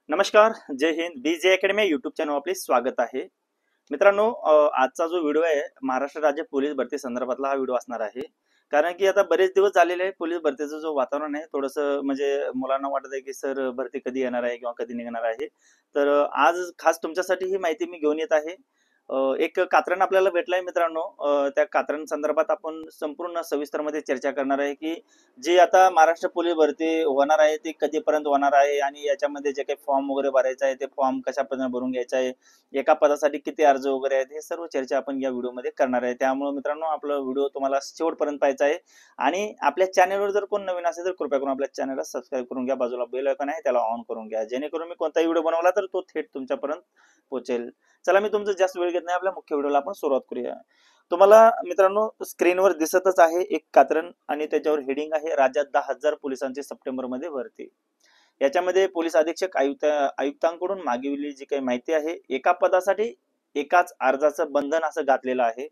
नमस्कार, जय Hind. BJ academy YouTube channel आपले स्वागत आहे. मित्रांनो, आजचा जो व्हिडिओ आहे महाराष्ट्र राज्य पोलीस भरती संदर्भातला हा व्हिडिओ असणार आहे. कारण की आता बरेच दिवस झालेले आहे पोलीस भरतीचं जो वातावरण आहे थोडंसं म्हणजे मुलांना वाटत आहे की सर भरती कधी येणार आहे किंवा कधी निघणार आहे. तर आज खास तुमच्यासाठी ही माहिती मी घेऊन येत आहे. एक कात्रण आपल्याला भेटलाय मित्रांनो. त्या कात्रण संदर्भात आपण संपूर्ण सविस्तरमध्ये चर्चा करणार आहे की जी आता महाराष्ट्र पोलीस भरती होणार आहे ती कधीपर्यंत होणार आहे आणि याच्यामध्ये जे काही फॉर्म वगैरे भरायचा आहे ते फॉर्म कशा पद्धतीने भरून घ्यायचा आहे, एका पदासाठी किती अर्ज वगैरे आहेत, हे सर्व चर्चा आपण या व्हिडिओमध्ये करणार आहे. त्यामुळे मित्रांनो आपला व्हिडिओ तुम्हाला शेवटपर्यंत पाहायचा आहे. आणि आपल्या चॅनलवर जर कोण नवीन असेल तर कृपया करून आपल्या चॅनलला सबस्क्राईब करून घ्या. बाजूला बेल आयकॉन आहे त्याला ऑन करून घ्या, जेणेकरून मी कोणताही व्हिडिओ बनवला तर तो थेट तुमच्यापर्यंत पोहोचेल. चला, मी तुमचं जास्त वेळ घेत नाही, आपल्या मुख्य व्हिडिओला आपण सुरुवात करूया. तुम्हाला मित्रांनो स्क्रीनवर दिसतच आहे एक कात्रण आणि त्याच्यावर हेडिंग आहे राज्यात 10,000 पोलिसांची सप्टेंबर मध्ये भरती. याच्यामध्ये पोलीस अधीक्षक आयुक्तांकडून मागविलेली जी काही माहिती आहे, एका पदासाठी एकाच अर्जाचं बंधन असं घातलेलं आहे.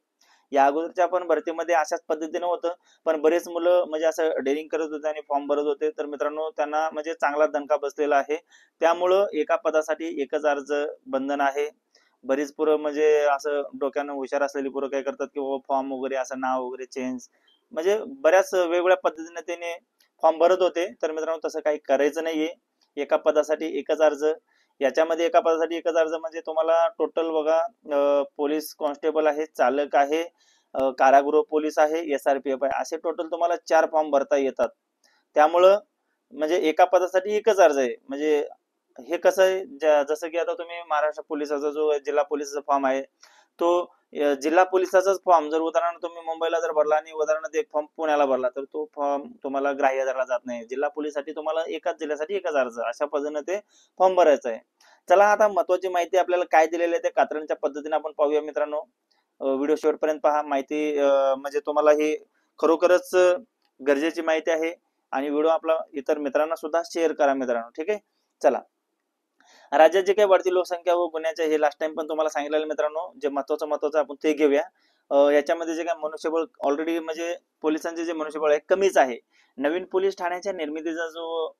या अगोदरच्या पण भरतीमध्ये अशाच पद्धतीने होतं, पण बरेच मुलं म्हणजे असं डेअरिंग करत होते आणि फॉर्म भरत होते. तर मित्रांनो त्यांना म्हणजे चांगला दणका बसलेला आहे. त्यामुळं एका पदासाठी एकच अर्ज बंधन आहे. बरीच पोरं म्हणजे असं डोक्यानं हुशार असलेली पोरं काय करतात की फॉर्म वगैरे असं नाव वगैरे चेंज म्हणजे बऱ्याच वेगवेगळ्या पद्धतीने त्याने फॉर्म भरत होते. तर मित्रांनो तसं काही करायचं नाहीये. एका पदासाठी एकच अर्ज. याच्यामध्ये एका पदासाठी एकच अर्ज म्हणजे तुम्हाला टोटल बघा, पोलीस कॉन्स्टेबल आहे, चालक आहे, कारागृह पोलीस आहे, SRPF आहे, असे टोटल तुम्हाला 4 फॉर्म भरता येतात. त्यामुळं म्हणजे एका पदासाठी एकच अर्ज आहे. म्हणजे हे कसं आहे, जसं की आता तुम्ही महाराष्ट्र पोलिसाचा जो जिल्हा पोलिसाचा फॉर्म आहे तो जिल्हा पोलिसाचाच फॉर्म जर उदाहरण तुम्ही मुंबईला जर भरला आणि उदाहरणार्थ एक फॉर्म पुण्याला भरला तर तो फॉर्म तुम्हाला ग्राह्य धरला जात नाही. जिल्हा पोलिससाठी तुम्हाला एकाच जिल्ह्यासाठी एकच अर्ज, अशा पद्धतीने ते फॉर्म भरायचा आहे. चला, आता महत्वाची माहिती आपल्याला काय दिलेली आहे ते कात्रणच्या पद्धतीने आपण पाहूया मित्रांनो. व्हिडिओ शेवटपर्यंत पहा. माहिती म्हणजे तुम्हाला ही खरोखरच गरजेची माहिती आहे आणि व्हिडिओ आपला इतर मित्रांना सुद्धा शेअर करा मित्रांनो. ठीक आहे, चला. राज्यात जे काही वाढती लोकसंख्या व गुन्ह्याचे हे लास्ट टाइम पण तुम्हाला सांगितलेलं मित्रांनो, जे महत्वाचं आपण ते घेऊया. याच्यामध्ये जे काही मनुष्यबळ ऑलरेडी म्हणजे पोलिसांचे जे मनुष्यबळ आहे कमीच आहे. नवीन पोलीस ठाण्याच्या निर्मितीचा जो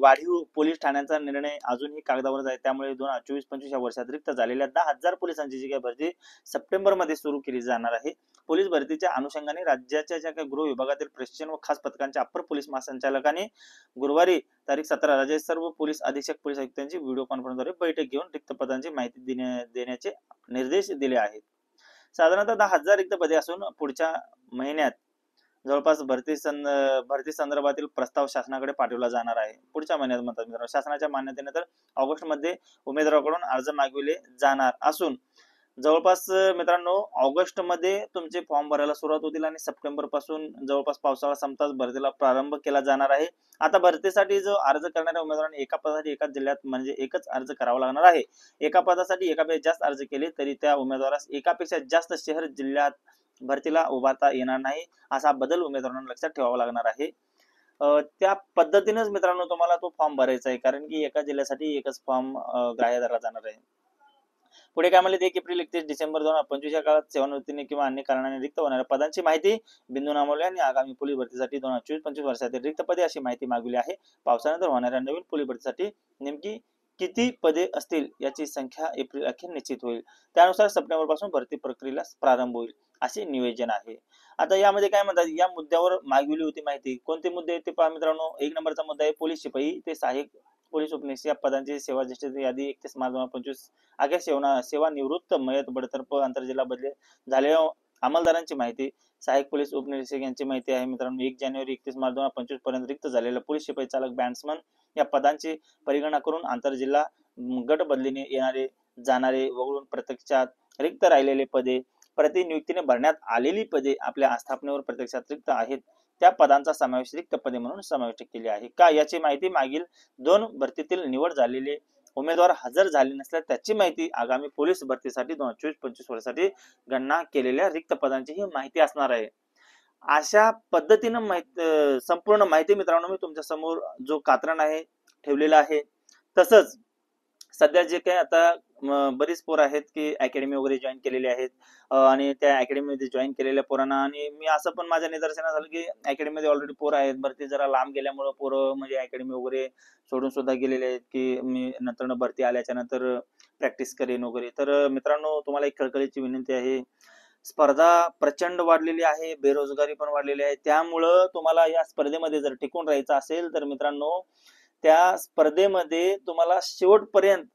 वाढीव पोलीस ठाण्याचा निर्णय अजूनही कागदावरच आहे. त्यामुळे 2024-25 या वर्षात रिक्त झालेल्या 10,000 पोलिसांची जी काही भरती सप्टेंबर मध्ये सुरू केली जाणार आहे. पोलीस भरतीच्या अनुषंगाने राज्याच्या ज्या काही गृह विभागातील प्रशिक्षण व खास पथकांच्या अप्पर पोलीस महासंचालकांनी गुरुवारी तारीख 17 राज्याचे सर्व पोलीस अधीक्षक पोलीस आयुक्तांची व्हिडिओ कॉन्फरन्सद्वारे बैठक घेऊन रिक्त पदांची माहिती देण्याचे निर्देश दिले आहेत. साधारणतः 10,000 रिक्त पदे असून पुढच्या महिन्यात जवळपास भरती संदर्भातील प्रस्ताव शासनाकडे पाठवला जाणार आहे. पुढच्या महिन्यात म्हणतात मित्रांनो. शासनाच्या मान्यतेने तर ऑगस्ट मध्ये उमेदवाराकडून अर्ज मागविले जाणार असून जवळपास मित्रांनो ऑगस्ट मध्ये तुमचे फॉर्म भरायला सुरुवात होतील आणि सप्टेंबर पासून जवळपास पावसाळा संपताच भरतीला प्रारंभ केला जाणार आहे. आता भरतीसाठी जो अर्ज करणाऱ्या उमेदवारांनी एका पदासाठी एकाच जिल्ह्यात म्हणजे एकच अर्ज करावा लागणार आहे. एका पदासाठी एकापेक्षा जास्त अर्ज केले तरी त्या उमेदवारास एकापेक्षा जास्त शहर जिल्ह्यात भरतीला उभारता येणार नाही. असा बदल उमेदवारांना लक्षात ठेवावा लागणार आहे. त्या पद्धतीनेच मित्रांनो तुम्हाला तो फॉर्म भरायचा आहे, कारण की एका जिल्ह्यासाठी एकच फॉर्म ग्राह्य धरला जाणार आहे. पुढे काय म्हणले, 1 एप्रिल 31 डिसेंबर 2025 या काळात सेवानिवृत्तीने किंवा अन्य कारणाने रिक्त होणाऱ्या पदांची माहिती बिंदू नामवली आणि आगामी पोलीस भरतीसाठी 2024-25 वर्षातील रिक्त पदे अशी माहिती मागवली आहे. पावसानंतर होणाऱ्या नवीन पोलीस भरतीसाठी नेमकी किती पदे असतील याची संख्या एप्रिल अखेर निश्चित होईल. त्यानुसार सप्टेंबर पासून भरती प्रक्रियेला प्रारंभ होईल असे नियोजन आहे. आता यामध्ये काय म्हणतात, या मुद्द्यावर मागवली होती माहिती. कोणते मुद्दे ते पहा मित्रांनो. 1 नंबरचा मुद्दा आहे पोलीस शिपाई ते सहाय्यक पोलीस उपनिरीक्षक या पदांची सेवा ज्येष्ठ यादी 31 मार्च 2025 अखेर सेवानिवृत्त मयत बडतर्फ आंतरजिल्हा बदले झालेल्या अंमलदारांची माहिती. सहाय्यक पोलीस उपनिरीक्षक यांची माहिती आहे मित्रांनो. 1 जानेवारी 31 मार्च 2025 पर्यंत रिक्त झालेल्या पोलीस शिपाई चालक बॅट्समन या पदांची परिगणना करून आंतरजिल्हा गट बदलीने येणारे जाणारे वगळून प्रत्यक्षात रिक्त राहिलेले पदे, प्रतिनियुक्तीने भरण्यात आलेली पदे आपल्या आस्थापनेवर प्रत्यक्षात रिक्त आहेत त्या पदांचा समावेश रिक्त पदे म्हणून समाविष्ट केली आहे का याची माहिती. मागील 2 भरतीतील निवड झालेले उमेदवार हजर झाले नसल्यास त्याची माहिती. आगामी पोलीस भरतीसाठी 2024-25 वर्षासाठी गणना केलेल्या रिक्त पदांची ही माहिती असणार आहे. अशा पद्धतीने संपूर्ण माहिती मित्रांनो मी तुमच्या समोर जो कात्रण आहे ठेवलेला आहे. तसंच सध्या जे काही आता बरीच पोरं आहेत की अकॅडमी वगैरे जॉईन केलेली आहेत, आणि त्या अकॅडमीमध्ये जॉईन केलेल्या पोरांना, आणि मी असं पण माझ्या निदर्शनास आलं की अकॅडमीमध्ये ऑलरेडी पोरं आहेत, भरती जरा लांब गेल्यामुळं पोरं म्हणजे अकॅडमी वगैरे सोडून सुद्धा गेलेले आहेत की मी नंतर भरती आल्याच्या नंतर प्रॅक्टिस करेन वगैरे. तर मित्रांनो, तुम्हाला एक कळकळीची विनंती आहे, स्पर्धा प्रचंड वाढलेली आहे, बेरोजगारी पण वाढलेली आहे. त्यामुळं तुम्हाला या स्पर्धेमध्ये जर टिकून राहायचं असेल तर मित्रांनो, त्या स्पर्धेमध्ये तुम्हाला शेवटपर्यंत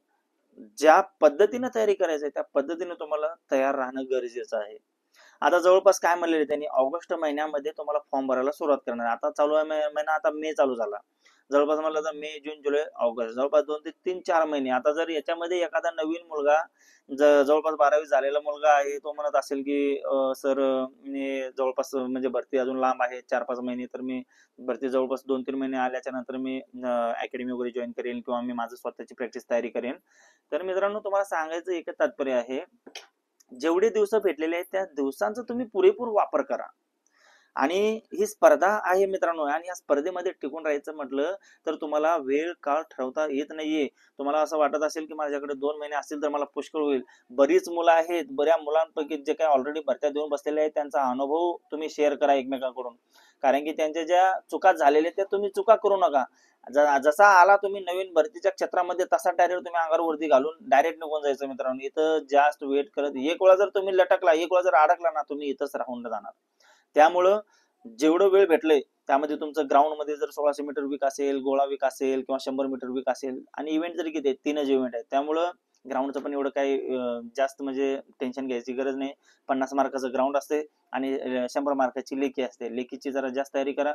ज्या पद्धतीने तयारी करायची आहे त्या पद्धतीने तुम्हाला तयार राहणं गरजेचं आहे. आता जवळपास काय म्हणलेले त्यांनी, ऑगस्ट महिन्यामध्ये तुम्हाला फॉर्म भरायला सुरुवात करणार. आता चालू आहे महिना, आता मे चालू झाला. जवळपास म्हणलं तर मे, जून, जुलै, ऑगस्ट, जवळपास 2 ते 3-4 महिने. आता जर याच्यामध्ये एखादा नवीन मुलगा जवळपास 12वी झालेला मुलगा आहे, तो म्हणत असेल की सर, मी जवळपास म्हणजे भरती अजून लांब आहे 4-5 महिने, तर मी भरती जवळपास 2-3 महिने आल्याच्या नंतर मी अकॅडमी वगैरे जॉईन करेन किंवा मी माझं स्वतःची प्रॅक्टिस तयारी करेन. तर मित्रांनो, तुम्हाला सांगायचं एकच तात्पर्य आहे, जेवढे दिवस भेटलेले आहेत त्या दिवसांचा तुम्ही पुरेपूर वापर करा. आणि ही स्पर्धा आहे मित्रांनो, आणि या स्पर्धेमध्ये टिकून राहायचं म्हटलं तर तुम्हाला वेळ काळ ठरवता येत नाहीये. तुम्हाला असं वाटत असेल की माझ्याकडे 2 महिने असतील तर मला पुष्कळ होईल. बरीच मुलं आहेत, बऱ्या मुलांपैकी जे काही ऑलरेडी भरत्या देऊन बसलेले आहेत, त्यांचा अनुभव तुम्ही शेअर करा एकमेकांकडून. कारण की त्यांच्या ज्या चुका झालेल्या त्या तुम्ही चुका करू नका. जसा आला तुम्ही नवीन भरतीच्या क्षेत्रामध्ये, तसा डायरेक्ट तुम्ही अंगावर वरती घालून डायरेक्ट निघून जायचं मित्रांनो. इथं जास्त वेट करत, एक वेळा जर तुम्ही लटकला, एक वेळा जर अडकला ना, तुम्ही इथंच राहून जाणार. त्यामुळं जेवढं वेळ भेटलंय त्यामध्ये तुमचं ग्राउंड मध्ये जर 1600 मीटर वीक असेल, गोळा वीक असेल किंवा 100 मीटर वीक असेल, आणि इव्हेंट जरी किती आहेत, 3च इव्हेंट आहेत, त्यामुळं ग्राउंडचं पण एवढं काही जास्त म्हणजे टेन्शन घ्यायची गरज नाही. 50 मार्काचं ग्राउंड असते आणि 100 मार्काची लेखी असते. लेखीची जरा जास्त तयारी करा.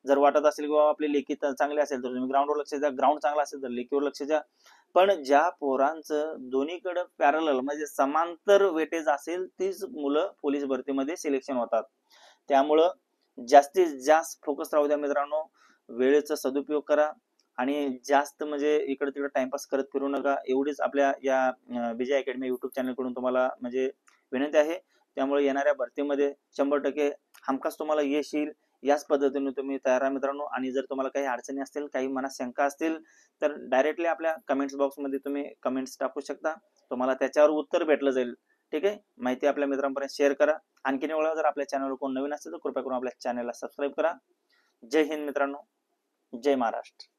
जर वाटत असेल किंवा आपली लेखी चांगली असेल तर तुम्ही ग्राउंडवर लक्ष द्या, ग्राउंड चांगला असेल तर लेखीवर लक्ष द्या. पण ज्या पोरांचं दोन्हीकडे पॅरलल म्हणजे समांतर वेटेज असेल, तीच मुलं पोलीस भरतीमध्ये सिलेक्शन होतात. त्यामुळं जास्तीत जास्त फोकस राहू द्या मित्रांनो, वेळेचा सदुपयोग करा, आणि जास्त म्हणजे इकडे तिकडे टाइमपास करत फिरू नका. एवढीच आपल्या या विजय अकॅडमी युट्यूब चॅनल कडून तुम्हाला म्हणजे विनंती आहे. त्यामुळे येणाऱ्या भरतीमध्ये 100% हमखास तुम्हाला यश येईल. याच पद्धतीने तुम्ही तयार राहा मित्रांनो. आणि जर तुम्हाला काही अडचणी असतील, काही मनात शंका असतील, तर डायरेक्टली आपल्या कमेंट्स बॉक्समध्ये तुम्ही कमेंट्स टाकू शकता. तुम्हाला त्याच्यावर उत्तर भेटलं जाईल. ठीक आहे, माहिती आपल्या मित्रांपर्यंत शेअर करा. आणखीन वेळा जर आपल्या चॅनलवर कोण नवीन असेल तर कृपया करून आपल्या चॅनलला सबस्क्राईब करा. जय हिंद मित्रांनो, जय महाराष्ट्र.